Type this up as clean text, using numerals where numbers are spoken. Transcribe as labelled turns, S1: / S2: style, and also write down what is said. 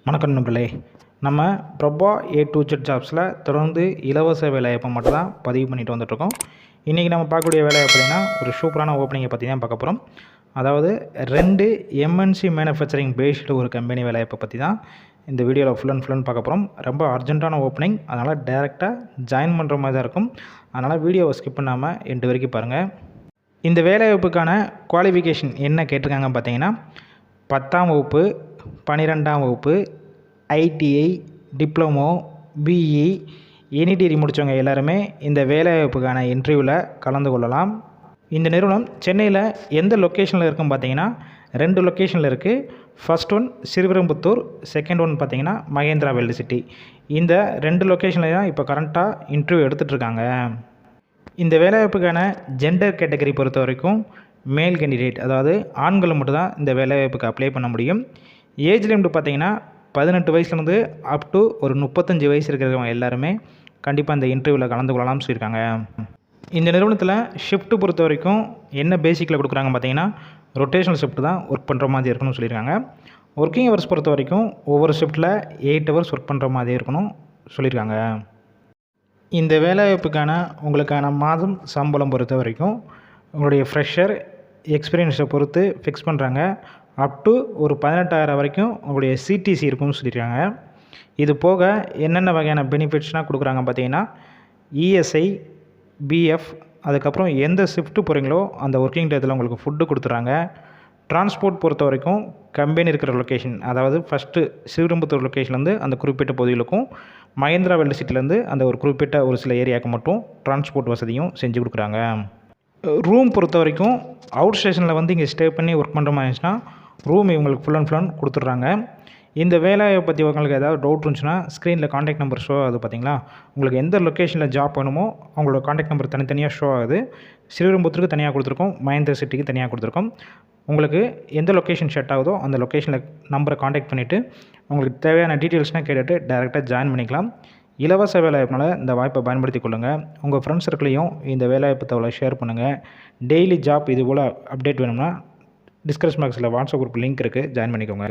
S1: வணக்கம் நண்பர்களே. நம்ம பிரபா A to Z ஜாப்ஸில் தொடர்ந்து இலவச வேலைவாய்ப்பை மட்டும் தான் பதிவு பண்ணிட்டு வந்துட்டுருக்கோம். இன்றைக்கி நம்ம பார்க்கக்கூடிய வேலையை பார்த்திங்கன்னா ஒரு சூப்பரான ஓப்பனிங்கை பற்றி தான் பார்க்க போகிறோம். அதாவது 2 MNC மேனுஃபேக்சரிங் பேஸ்டு ஒரு கம்பெனி வேலைவாய்ப்பை பற்றி தான் இந்த வீடியோவில் ஃபுல் அண்ட் பார்க்க போகிறோம். ரொம்ப அர்ஜென்ட்டான ஓப்பனிங், அதனால் டேரெக்டாக ஜாயின் பண்ணுற மாதிரி தான் இருக்கும். அதனால் வீடியோவை ஸ்கிப் பண்ணாமல் எண்டு வரைக்கும் பாருங்கள். இந்த வேலைவாய்ப்புக்கான குவாலிஃபிகேஷன் என்ன கேட்டிருக்காங்க பார்த்தீங்கன்னா 10ஆம் வகுப்பு, 12ஆம் வகுப்பு, ITI, diploma, BE, any degree முடித்தவங்க எல்லாருமே இந்த வேலைவாய்ப்புக்கான இன்டர்வியூவில் கலந்து கொள்ளலாம். இந்த நிறுவனம் சென்னையில் எந்த லொக்கேஷனில் இருக்குன்னு பார்த்தீங்கன்னா 2 லொக்கேஷனில் இருக்குது. First one Sriperumbudur, second one பார்த்தீங்கன்னா மகேந்திரா வேர்ல்டு சிட்டி. இந்த 2 லொக்கேஷனில் தான் இப்போ கரண்ட்டாக இன்டர்வியூ எடுத்துகிட்ருக்காங்க. இந்த வேலைவாய்ப்புக்கான ஜெண்டர் கேட்டகரி பொறுத்த வரைக்கும் மேல் கேண்டிடேட், அதாவது ஆண்களை மட்டும் தான் இந்த வேலைவாய்ப்புக்கு அப்ளை பண்ண முடியும். ஏஜ் லிமிட் பார்த்தீங்கன்னா 18 வயசுலேருந்து அப் டு ஒரு 35 வயசு இருக்கிறவங்க எல்லாருமே கண்டிப்பாக இந்த இன்டர்வியூவில் கலந்து கொள்ளலாம்னு சொல்லியிருக்காங்க. இந்த நிறுவனத்தில் ஷிஃப்ட்டு பொறுத்த வரைக்கும் என்ன பேசிக்கில் கொடுக்குறாங்க பார்த்தீங்கன்னா ரொட்டேஷனல் ஷிஃப்ட் தான் ஒர்க் பண்ணுற மாதிரி இருக்கணும்னு சொல்லியிருக்காங்க. ஒர்க்கிங் ஹவர்ஸ் பொறுத்த வரைக்கும் ஒவ்வொரு ஷிஃப்ட்டில் 8 ஹவர்ஸ் ஒர்க் பண்ணுற மாதிரி இருக்கணும் சொல்லியிருக்காங்க. இந்த வேலைவாய்ப்புக்கான உங்களுக்கான மாதம் சம்பளம் பொறுத்த வரைக்கும் உங்களுடைய ஃப்ரெஷர் எக்ஸ்பீரியன்ஸை பொறுத்து ஃபிக்ஸ் பண்ணுறாங்க. அப் டு ஒரு 18,000 வரைக்கும் உங்களுடைய CTC இருக்கும்னு சொல்லியிருக்காங்க. இது போக என்னென்ன வகையான பெனிஃபிட்ஸ்லாம் கொடுக்குறாங்க பார்த்தீங்கன்னா ESI, BF, அதுக்கப்புறம் எந்த ஷிஃப்ட்டு போகிறீங்களோ அந்த ஒர்க்கிங் டேத்தில் உங்களுக்கு ஃபுட்டு கொடுத்துட்றாங்க. டிரான்ஸ்போர்ட் பொறுத்த வரைக்கும் கம்பெனி இருக்கிற லொக்கேஷன், அதாவது ஃபஸ்ட்டு ஸ்ரீபெரும்புத்தூர் லொக்கேஷன்லேருந்து அந்த குறிப்பிட்ட பகுதிகளுக்கும் மகேந்திரா வேர்ல்டு சிட்டிலேருந்து அந்த ஒரு குறிப்பிட்ட ஒரு சில ஏரியாவுக்கு மட்டும் டிரான்ஸ்போர்ட் வசதியும் செஞ்சு கொடுக்குறாங்க. ரூம் பொறுத்த வரைக்கும் அவுட் ஸ்டேஷனில் வந்து இங்கே ஸ்டே பண்ணி ஒர்க் பண்ணுற மாதிரி இருந்துச்சுன்னா ரூம் இவங்களுக்கு ஃபுல் அண்ட் கொடுத்துட்றாங்க. இந்த வேலையை பற்றி உங்களுக்கு ஏதாவது டவுட் இருந்துச்சுன்னா ஸ்க்ரீனில் காண்டாக்ட் நம்பர் ஷோ ஆகுது பார்த்தீங்களா. உங்களுக்கு எந்த லொக்கேஷனில் ஜாப் வேணுமோ அவங்களோட காண்டாக்ட் நம்பர் தனித்தனியாக ஷோ ஆகுது. ஸ்ரீபெரும்புத்தூருக்கு தனியாக கொடுத்துருக்கோம், மகேந்திரா சிட்டிக்கு தனியாக கொடுத்துருக்கோம். உங்களுக்கு எந்த லொக்கேஷன் செட் ஆகுதோ அந்த லொக்கேஷனில் நம்பரை காண்டாக்ட் பண்ணிவிட்டு உங்களுக்கு தேவையான டீட்டெயில்ஸ்னால் கேட்டுட்டு டேரெக்டாக ஜாயின் பண்ணிக்கலாம். இலவச வேலைவாய்ப்புனால இந்த வாய்ப்பை பயன்படுத்தி கொள்ளுங்கள். உங்கள் ஃப்ரெண்ட்ஸ் சர்க்கிளையும் இந்த வேலைவாய்ப்பு தகவலை ஷேர் பண்ணுங்கள். டெய்லி ஜாப் இது போல் அப்டேட் வேணும்னா டிஸ்கிரிப்ஷன் பாக்ஸில் வாட்ஸ்அப் குரூப் லிங்க் இருக்குது, ஜாயின் பண்ணிக்கோங்க.